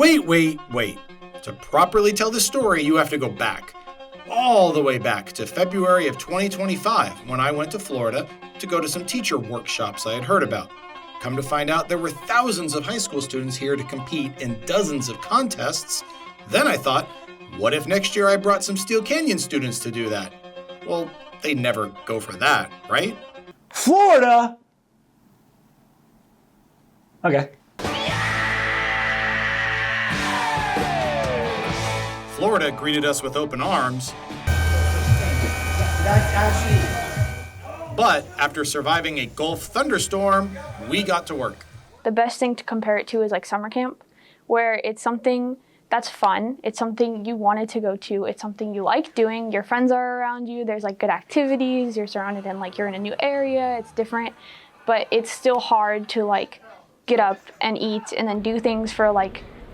Wait. To properly tell the story, you have to go back. All the way back to February of 2025, when I went to Florida to go to some teacher workshops I had heard about. Come to find out, there were thousands of high school students here to compete in dozens of contests. Then I thought, what if next year I brought some Steel Canyon students to do that? Well, they'd never go for that, right? Florida? Okay. Florida greeted us with open arms. But after surviving a Gulf thunderstorm, we got to work. The best thing to compare it to is like summer camp, where it's something that's fun. It's something you wanted to go to. It's something you like doing. Your friends are around you. There's like good activities. You're surrounded in you're in a new area. It's different, but it's still hard to get up and eat and then do things for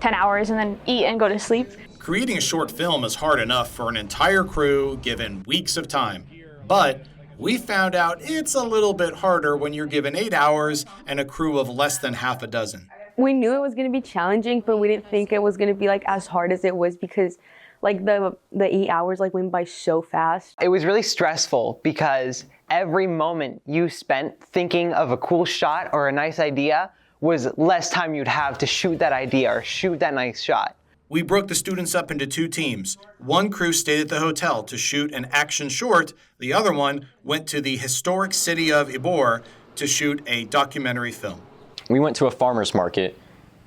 10 hours and then eat and go to sleep. Creating a short film is hard enough for an entire crew given weeks of time. But we found out it's a little bit harder when you're given 8 hours and a crew of less than half a dozen. We knew it was going to be challenging, but we didn't think it was going to be as hard as it was because the 8 hours went by so fast. It was really stressful because every moment you spent thinking of a cool shot or a nice idea was less time you'd have to shoot that idea or shoot that nice shot. We broke the students up into 2 teams. One crew stayed at the hotel to shoot an action short. The other one went to the historic city of Ybor to shoot a documentary film. We went to a farmer's market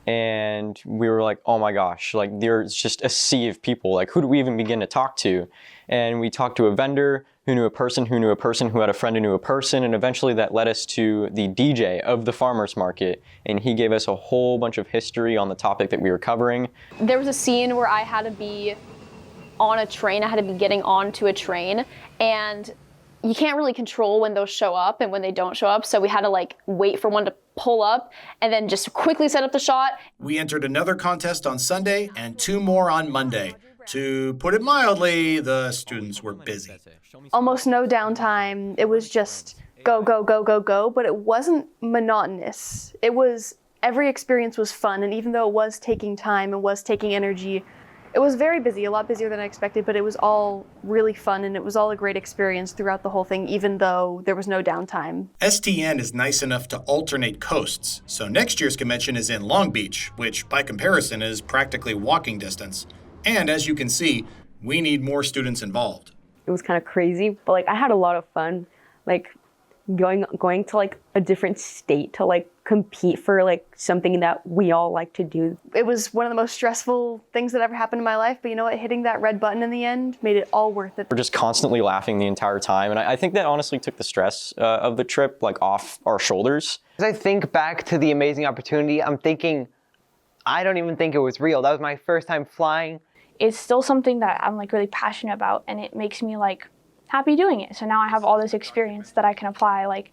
and we were like, oh my gosh, there's just a sea of people. Who do we even begin to talk to? And we talked to a vendor who knew a person who knew a person who had a friend who knew a person, and eventually that led us to the DJ of the farmer's market, and he gave us a whole bunch of history on the topic that we were covering. There was a scene where I had to be on a train, I had to be getting onto a train, and you can't really control when those show up and when they don't show up, so we had to wait for one to pull up and then just quickly set up the shot. We entered another contest on Sunday and 2 more on Monday. To put it mildly, the students were busy. Almost no downtime. It was just go, go, go, go, go, but it wasn't monotonous. Every experience was fun, and even though it was taking time, it was taking energy, it was very busy, a lot busier than I expected, but it was all really fun, and it was all a great experience throughout the whole thing, even though there was no downtime. STN is nice enough to alternate coasts, so next year's convention is in Long Beach, which by comparison is practically walking distance. And as you can see, we need more students involved. It was kind of crazy, but I had a lot of fun, going to a different state to compete for something that we all like to do. It was one of the most stressful things that ever happened in my life, but you know what? Hitting that red button in the end made it all worth it. We're just constantly laughing the entire time, and I think that honestly took the stress of the trip off our shoulders. As I think back to the amazing opportunity, I'm thinking, I don't even think it was real. That was my first time flying. It's still something that I'm really passionate about, and it makes me happy doing it. So now I have all this experience that I can apply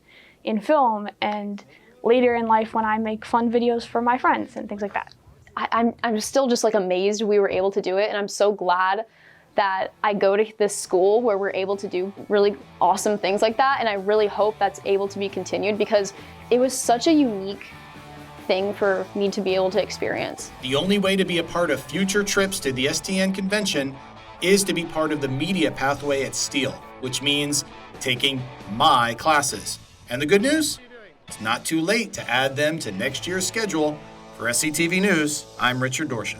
in film and later in life when I make fun videos for my friends and things like that. I'm still just amazed we were able to do it, and I'm so glad that I go to this school where we're able to do really awesome things like that, and I really hope that's able to be continued because it was such a unique thing for me to be able to experience. The only way to be a part of future trips to the STN convention is to be part of the media pathway at Steele, which means taking my classes. And the good news? It's not too late to add them to next year's schedule. For SCTV News, I'm Richard Dorsha.